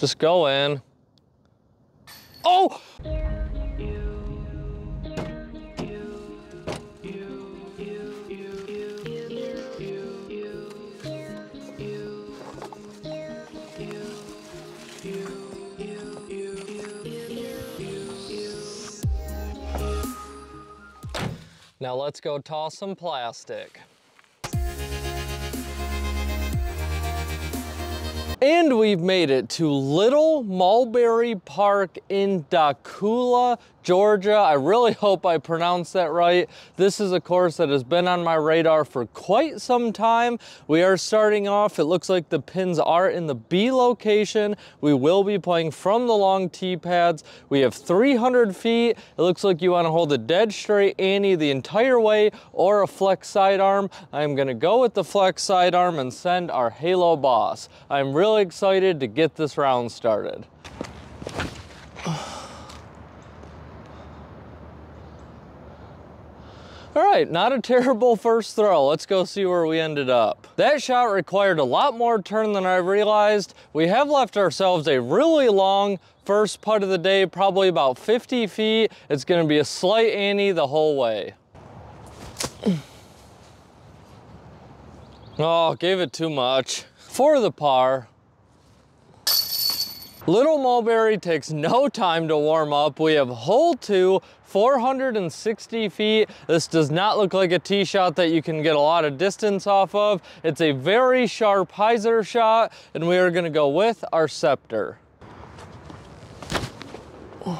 Just go in. Oh! Now let's go toss some plastic. And we've made it to Little Mulberry Park in Dakula, Georgia. I really hope I pronounced that right. This is a course that has been on my radar for quite some time. We are starting off, it looks like the pins are in the B location. We will be playing from the long tee pads. We have 300 feet. It looks like you want to hold a dead straight ante the entire way or a flex sidearm. I'm going to go with the flex sidearm and send our Halo boss. I'm really excited to get this round started. All right, not a terrible first throw. Let's go see where we ended up. That shot required a lot more turn than I realized. We have left ourselves a really long first putt of the day, probably about 50 feet. It's gonna be a slight ante the whole way. Oh, gave it too much. For the par. Little Mulberry takes no time to warm up. We have hole 2, 460 feet. This does not look like a tee shot that you can get a lot of distance off of. It's a very sharp hyzer shot, and we are gonna go with our scepter. All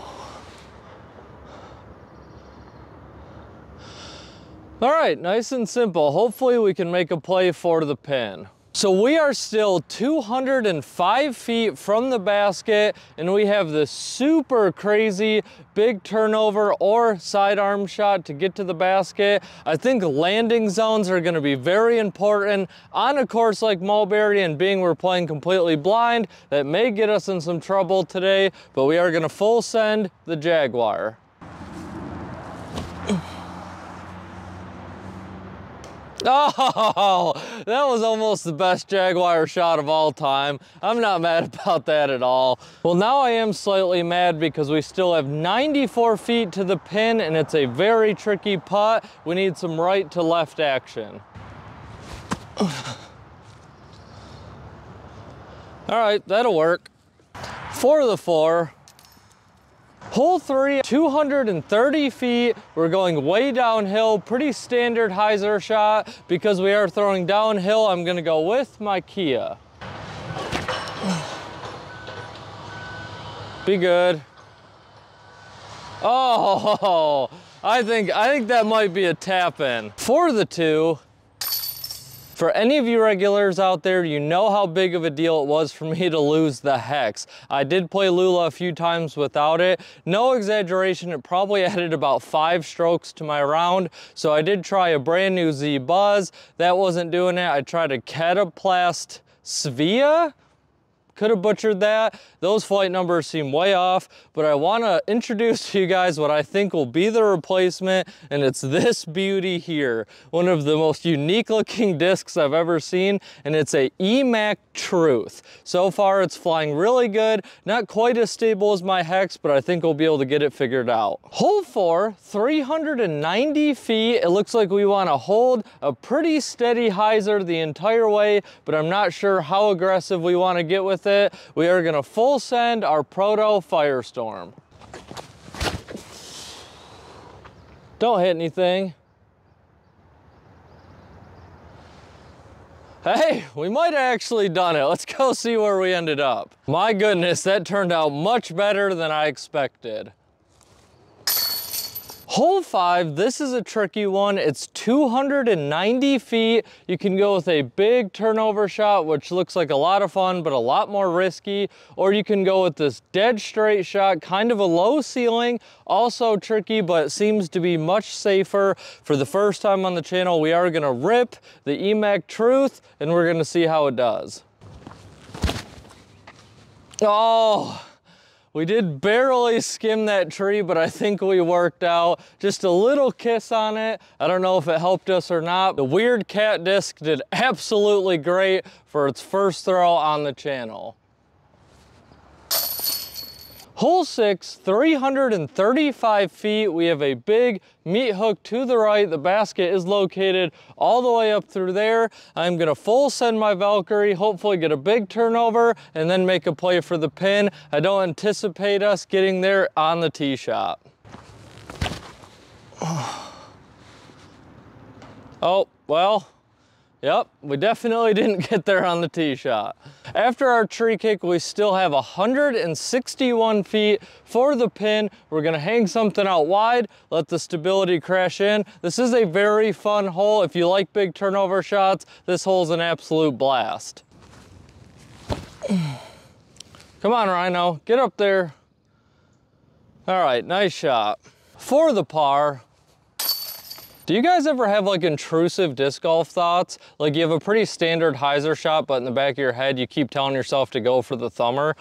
right, nice and simple. Hopefully we can make a play for the pin. So we are still 205 feet from the basket, and we have this super crazy big turnover or sidearm shot to get to the basket. I think landing zones are going to be very important on a course like Mulberry, and being we're playing completely blind, that may get us in some trouble today, but we are going to full send the Jaguar. Oh, that was almost the best Jaguar shot of all time. I'm not mad about that at all. Well, now I am slightly mad because we still have 94 feet to the pin, and it's a very tricky putt. We need some right to left action. All right, that'll work. For the 4. Hole 3, 230 feet. We're going way downhill, pretty standard hyzer shot. Because we are throwing downhill, I'm gonna go with my Kia. Be good. Oh, I think that might be a tap in. For the 2. For any of you regulars out there, you know how big of a deal it was for me to lose the Hex. I did play Lula a few times without it. No exaggeration, it probably added about 5 strokes to my round. So I did try a brand new Z Buzz. That wasn't doing it. I tried a Cataplast Svea. Could have butchered that. Those flight numbers seem way off, but I want to introduce to you guys what I think will be the replacement, and it's this beauty here. One of the most unique looking discs I've ever seen, and it's a EMAC Truth. So far it's flying really good, not quite as stable as my Hex, but I think we'll be able to get it figured out. Hole 4, 390 feet. It looks like we want to hold a pretty steady hyzer the entire way, but I'm not sure how aggressive we want to get with it. We are going to full send our Proto Firestorm. Don't hit anything. Hey, we might have actually done it. Let's go see where we ended up. My goodness, that turned out much better than I expected. Hole 5, this is a tricky one. It's 290 feet. You can go with a big turnover shot, which looks like a lot of fun, but a lot more risky. Or you can go with this dead straight shot, kind of a low ceiling, also tricky, but seems to be much safer. For the first time on the channel, we are gonna rip the EMAC Truth, and we're gonna see how it does. Oh. We did barely skim that tree, but I think we worked out. Just a little kiss on it. I don't know if it helped us or not. The weird cat disc did absolutely great for its first throw on the channel. Hole 6, 335 feet. We have a big meat hook to the right. The basket is located all the way up through there. I'm gonna full send my Valkyrie, hopefully get a big turnover, and then make a play for the pin. I don't anticipate us getting there on the tee shot. Oh, well, yep, we definitely didn't get there on the tee shot. After our tree kick, we still have 161 feet for the pin. We're gonna hang something out wide, let the stability crash in. This is a very fun hole. If you like big turnover shots, this hole's an absolute blast. Come on, Rhino, get up there. All right, nice shot. For the par, do you guys ever have like intrusive disc golf thoughts? Like you have a pretty standard hyzer shot, but in the back of your head, you keep telling yourself to go for the thumber.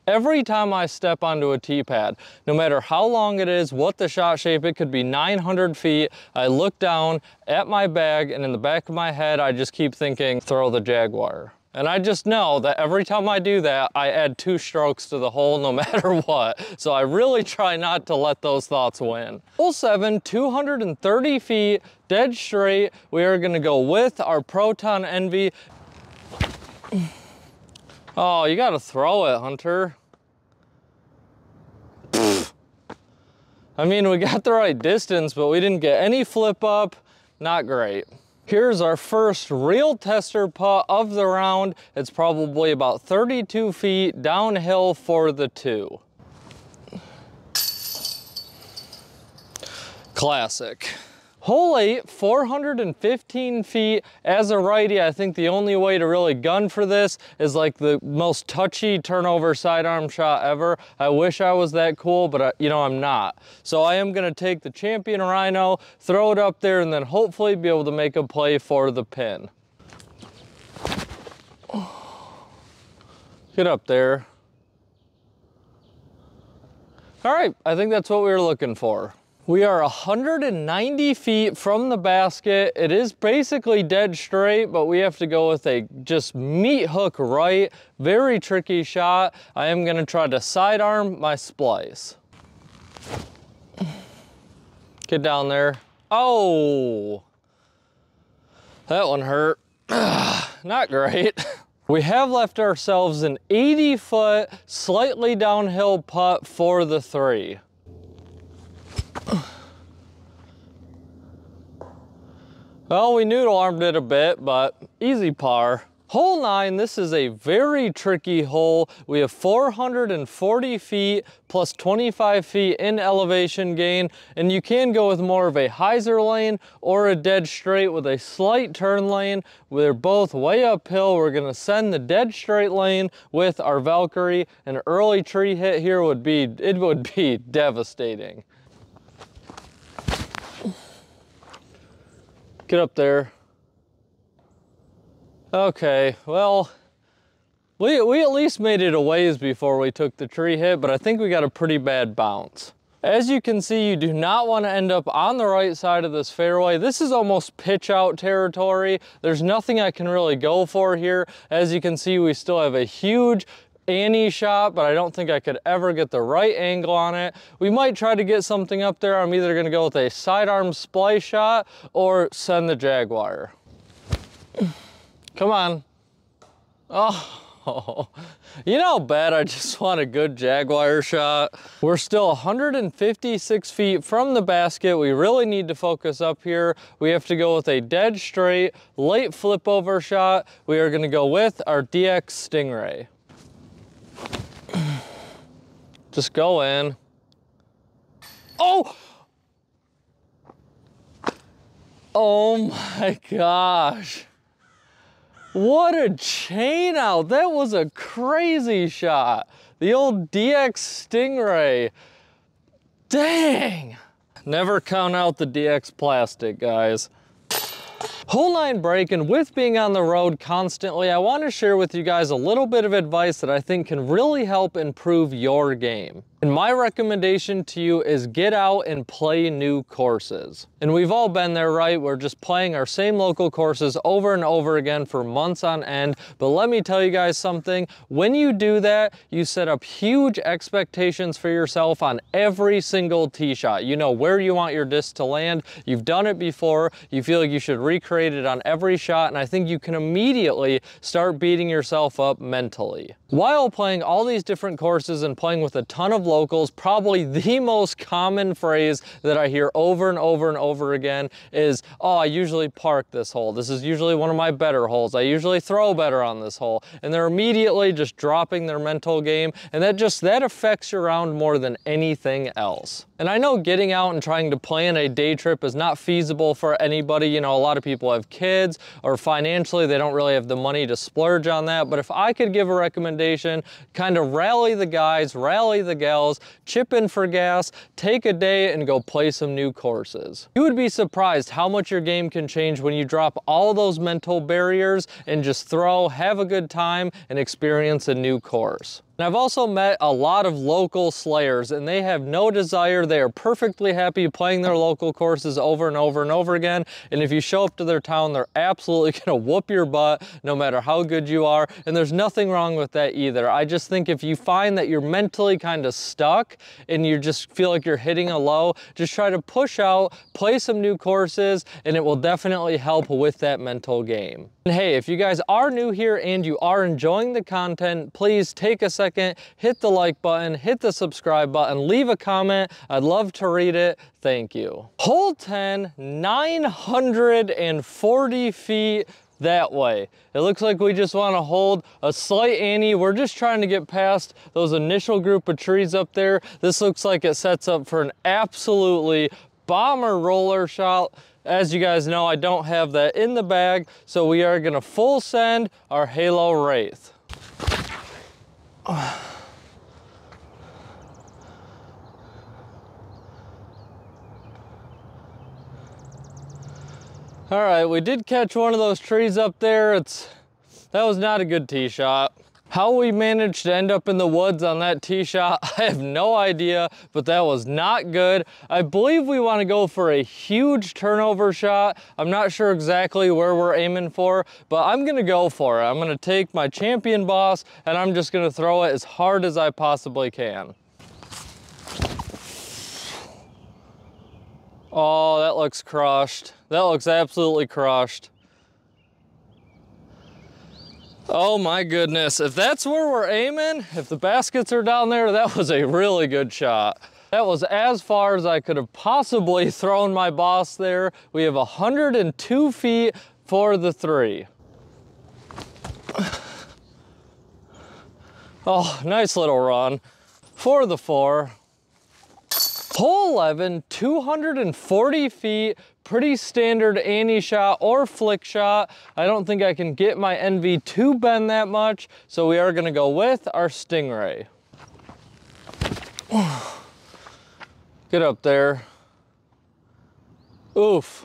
Every time I step onto a tee pad, no matter how long it is, what the shot shape, it could be 900 feet, I look down at my bag and in the back of my head, I just keep thinking, throw the Jaguar. And I just know that every time I do that, I add 2 strokes to the hole no matter what. So I really try not to let those thoughts win. Hole 7, 230 feet, dead straight. We are gonna go with our Proton Envy. Oh, you gotta throw it, Hunter. I mean, we got the right distance, but we didn't get any flip up. Not great. Here's our first real tester putt of the round. It's probably about 32 feet downhill for the 2. Classic. Hole 8, 415 feet. As a righty, I think the only way to really gun for this is like the most touchy turnover sidearm shot ever. I wish I was that cool, but you know, I'm not. So I am gonna take the Champion Rhino, throw it up there, and then hopefully be able to make a play for the pin. Get up there. All right, I think that's what we were looking for. We are 190 feet from the basket. It is basically dead straight, but we have to go with a just meat hook right. Very tricky shot. I am gonna try to sidearm my splice. Get down there. Oh, that one hurt. Not great. We have left ourselves an 80-foot, slightly downhill putt for the 3. Well, we noodle armed it a bit, but easy par. Hole 9, this is a very tricky hole. We have 440 feet plus 25 feet in elevation gain, and you can go with more of a hyzer lane or a dead straight with a slight turn lane. They're both way uphill. We're gonna send the dead straight lane with our Valkyrie. An early tree hit here would be devastating. Get up there. Okay, well, we at least made it a ways before we took the tree hit, but I think we got a pretty bad bounce. As you can see, you do not want to end up on the right side of this fairway. This is almost pitch out territory. There's nothing I can really go for here. As you can see, we still have a huge Annie shot, but I don't think I could ever get the right angle on it. We might try to get something up there. I'm either gonna go with a sidearm splice shot or send the Jaguar. Come on. Oh, you know how bad I just want a good Jaguar shot? We're still 156 feet from the basket. We really need to focus up here. We have to go with a dead straight, late flip over shot. We are gonna go with our DX Stingray. Just go in. Oh! Oh my gosh. What a chain out. That was a crazy shot. The old DX Stingray. Dang. Never count out the DX plastic, guys. Hole 9 break, and with being on the road constantly, I want to share with you guys a little bit of advice that I think can really help improve your game. And my recommendation to you is get out and play new courses. And we've all been there, right? We're just playing our same local courses over and over again for months on end. But let me tell you guys something. When you do that, you set up huge expectations for yourself on every single tee shot. You know where you want your disc to land. You've done it before. You feel like you should recreate it on every shot. And I think you can immediately start beating yourself up mentally. While playing all these different courses and playing with a ton of locals, probably the most common phrase that I hear over and over and over again is, oh, I usually park this hole. This is usually one of my better holes. I usually throw better on this hole. And they're immediately just dropping their mental game. And that affects your round more than anything else. And I know getting out and trying to plan a day trip is not feasible for anybody. You know, a lot of people have kids, or financially they don't really have the money to splurge on that. But if I could give a recommendation, kind of rally the guys, rally the gals, chip in for gas, take a day and go play some new courses. You would be surprised how much your game can change when you drop all those mental barriers and just throw, have a good time, and experience a new course. And I've also met a lot of local slayers, and they have no desire. They are perfectly happy playing their local courses over and over and over again. And if you show up to their town, they're absolutely gonna whoop your butt no matter how good you are. And there's nothing wrong with that either. I just think if you find that you're mentally kind of stuck and you just feel like you're hitting a low, just try to push out, play some new courses, and it will definitely help with that mental game. And hey, if you guys are new here and you are enjoying the content, please take a second, hit the like button, hit the subscribe button, leave a comment. I'd love to read it. Thank you. Hole 10, 940 feet that way. It looks like we just want to hold a slight ante. We're just trying to get past those initial group of trees up there. This looks like it sets up for an absolutely bomber roller shot. As you guys know, I don't have that in the bag, so we are gonna full send our Halo Wraith. All right, we did catch one of those trees up there. That was not a good tee shot. How we managed to end up in the woods on that tee shot, I have no idea, but that was not good. I believe we want to go for a huge turnover shot. I'm not sure exactly where we're aiming for, but I'm gonna go for it. I'm gonna take my champion boss and I'm just gonna throw it as hard as I possibly can. Oh, that looks crushed. That looks absolutely crushed. Oh my goodness, if that's where we're aiming, if the baskets are down there, that was a really good shot. That was as far as I could have possibly thrown my boss there. We have 102 feet for the 3. Oh, nice little run. For the 4. Hole 11, 240 feet, pretty standard ante shot or flick shot. I don't think I can get my NV to bend that much, so we are gonna go with our Stingray. Get up there. Oof.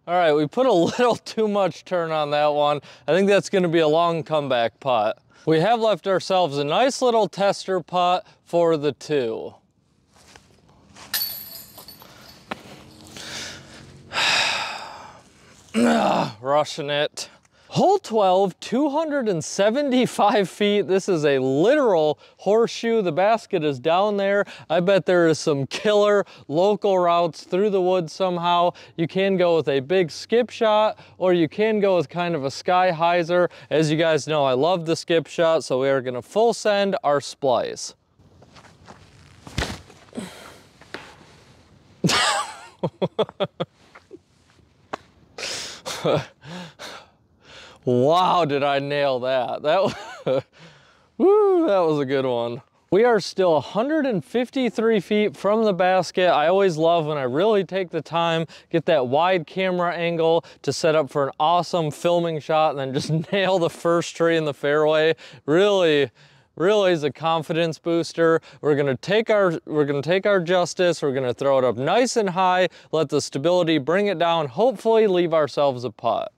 All right, we put a little too much turn on that one. I think that's gonna be a long comeback putt. We have left ourselves a nice little tester putt for the 2. Rushing it. Hole 12, 275 feet. This is a literal horseshoe. The basket is down there. I bet there is some killer local routes through the woods somehow. You can go with a big skip shot, or you can go with kind of a sky hyzer. As you guys know, I love the skip shot, so we are gonna full send our splice. Wow, did I nail that? Woo, that was a good one. We are still 153 feet from the basket. I always love when I really take the time, get that wide camera angle to set up for an awesome filming shot and then just nail the first tree in the fairway. Really is a confidence booster. We're gonna take our justice, we're gonna throw it up nice and high, let the stability bring it down, hopefully leave ourselves a putt.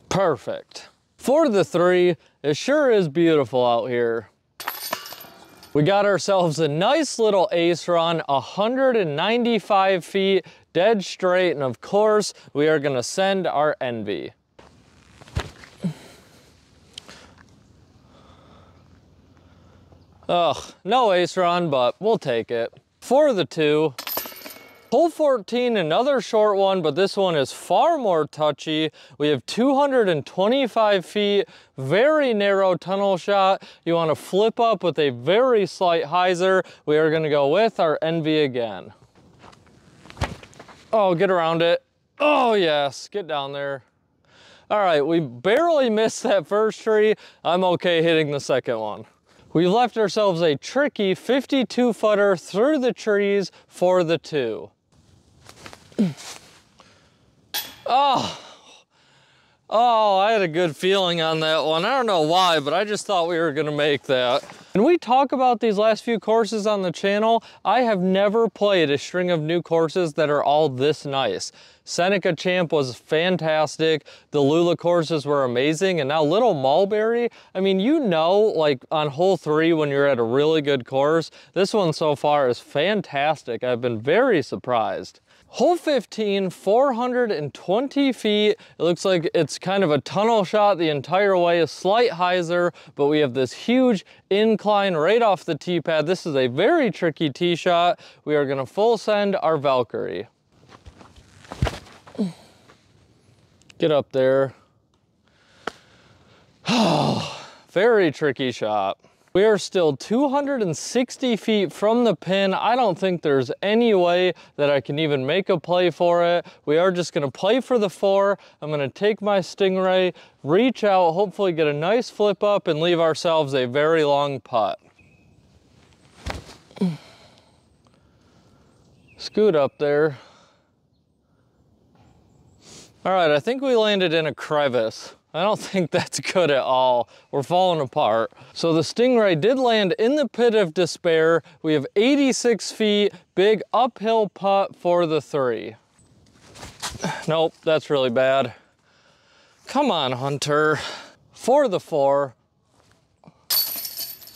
Perfect. For the 3, it sure is beautiful out here. We got ourselves a nice little ace run, 195 feet, dead straight, and of course, we are gonna send our envy. Ugh, no ace run, but we'll take it. For the 2, hole 14, another short one, but this one is far more touchy. We have 225 feet, very narrow tunnel shot. You want to flip up with a very slight hyzer. We are going to go with our envy again. Oh, get around it. Oh yes, get down there. All right, we barely missed that first tree. I'm okay hitting the second one. We left ourselves a tricky 52-footer through the trees for the 2. Oh, I had a good feeling on that one. I don't know why, but I just thought we were gonna make that. When we talk about these last few courses on the channel, I have never played a string of new courses that are all this nice. Seneca Champ was fantastic. The Lula courses were amazing. And now Little Mulberry, I mean, you know, like on hole 3 when you're at a really good course, this one so far is fantastic. I've been very surprised. Hole 15, 420 feet. It looks like it's kind of a tunnel shot the entire way, a slight hyzer, but we have this huge incline right off the tee pad. This is a very tricky tee shot. We are gonna full send our Valkyrie. Get up there. Oh, very tricky shot. We are still 260 feet from the pin. I don't think there's any way that I can even make a play for it. We are just gonna play for the 4. I'm gonna take my Stingray, reach out, hopefully get a nice flip up and leave ourselves a very long putt. Scoot up there. All right, I think we landed in a crevice. I don't think that's good at all. We're falling apart. So the Stingray did land in the pit of despair. We have 86 feet, big uphill putt for the 3. Nope, that's really bad. Come on, Hunter. For the 4.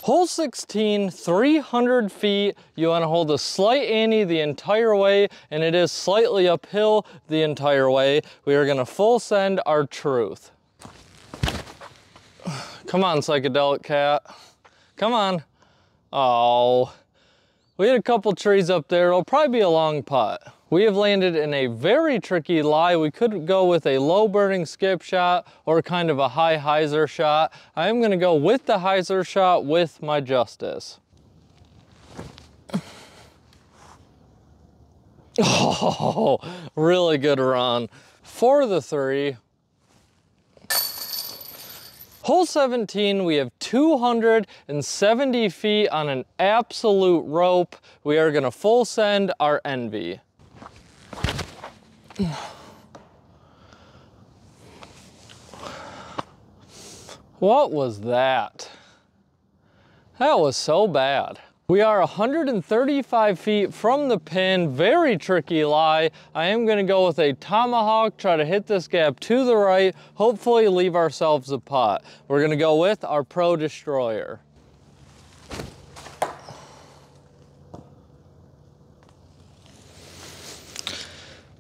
Hole 16, 300 feet. You want to hold a slight ante the entire way, and it is slightly uphill the entire way. We are going to full send our truth. Come on, psychedelic cat. Come on. Oh, we had a couple trees up there. It'll probably be a long putt. We have landed in a very tricky lie. We could go with a low burning skip shot or kind of a high hyzer shot. I am gonna go with the hyzer shot with my Justice. Oh, really good run. For the 3. Hole 17, we have 270 feet on an absolute rope. We are gonna full send our envy. What was that? That was so bad. We are 135 feet from the pin, very tricky lie. I am gonna go with a tomahawk, try to hit this gap to the right, hopefully leave ourselves a putt. We're gonna go with our Pro Destroyer.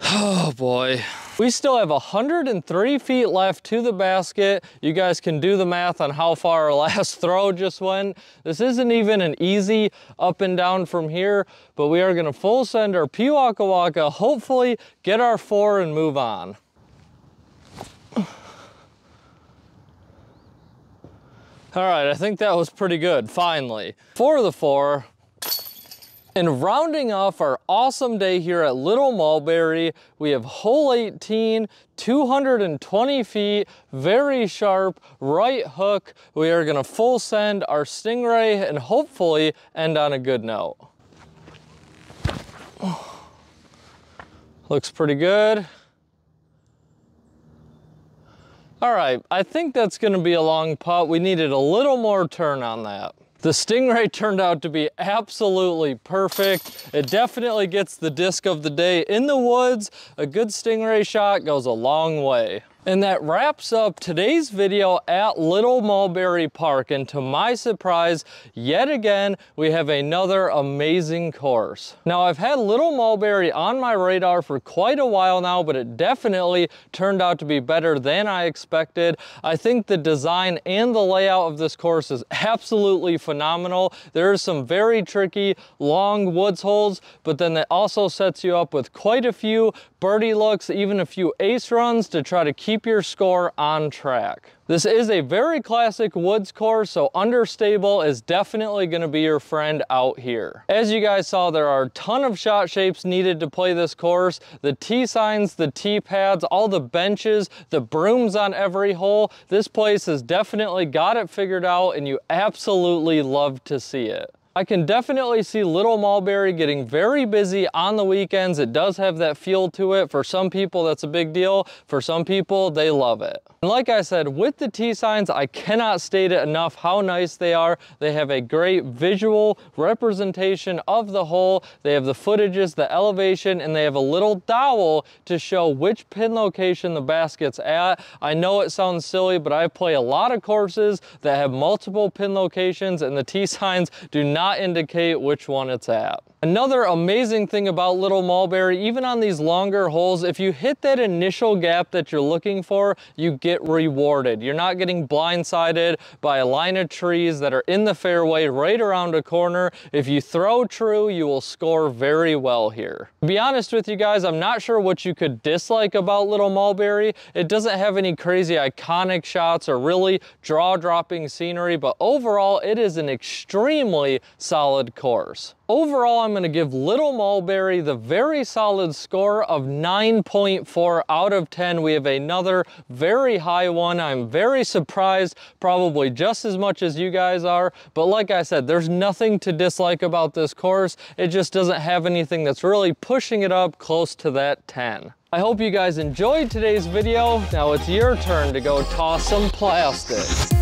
Oh boy. We still have 103 feet left to the basket. You guys can do the math on how far our last throw just went. This isn't even an easy up and down from here, but we are gonna full send our Piwaka Waka, hopefully get our 4 and move on. All right, I think that was pretty good, finally. For the 4. And rounding off our awesome day here at Little Mulberry, we have hole 18, 220 feet, very sharp, right hook. We are gonna full send our Stingray and hopefully end on a good note. Looks pretty good. All right, I think that's gonna be a long putt. We needed a little more turn on that. The Stingray turned out to be absolutely perfect. It definitely gets the disc of the day in the woods. A good Stingray shot goes a long way. And that wraps up today's video at Little Mulberry Park. And to my surprise, yet again, we have another amazing course. Now, I've had Little Mulberry on my radar for quite a while now, but it definitely turned out to be better than I expected. I think the design and the layout of this course is absolutely phenomenal. There are some very tricky, long woods holes, but then that also sets you up with quite a few birdie looks, even a few ace runs to try to keep your score on track. This is a very classic woods course, so understable is definitely going to be your friend out here. As you guys saw, there are a ton of shot shapes needed to play this course. The tee signs, the tee pads, all the benches, the brooms on every hole. This place has definitely got it figured out, and you absolutely love to see it. I can definitely see Little Mulberry getting very busy on the weekends. It does have that feel to it. For some people, that's a big deal. For some people, they love it. And like I said, with the tee signs, I cannot state it enough how nice they are. They have a great visual representation of the hole. They have the footages, the elevation, and they have a little dowel to show which pin location the basket's at. I know it sounds silly, but I play a lot of courses that have multiple pin locations, and the tee signs do not indicate which one it's at. Another amazing thing about Little Mulberry, even on these longer holes, if you hit that initial gap that you're looking for, you get rewarded. You're not getting blindsided by a line of trees that are in the fairway right around a corner. If you throw true, you will score very well here. To be honest with you guys, I'm not sure what you could dislike about Little Mulberry. It doesn't have any crazy iconic shots or really jaw-dropping scenery, but overall, it is an extremely solid course. Overall, I'm going to give Little Mulberry the very solid score of 9.4 out of 10. We have another very high one. I'm very surprised, probably just as much as you guys are. But like I said, there's nothing to dislike about this course. It just doesn't have anything that's really pushing it up close to that 10. I hope you guys enjoyed today's video. Now it's your turn to go toss some plastic.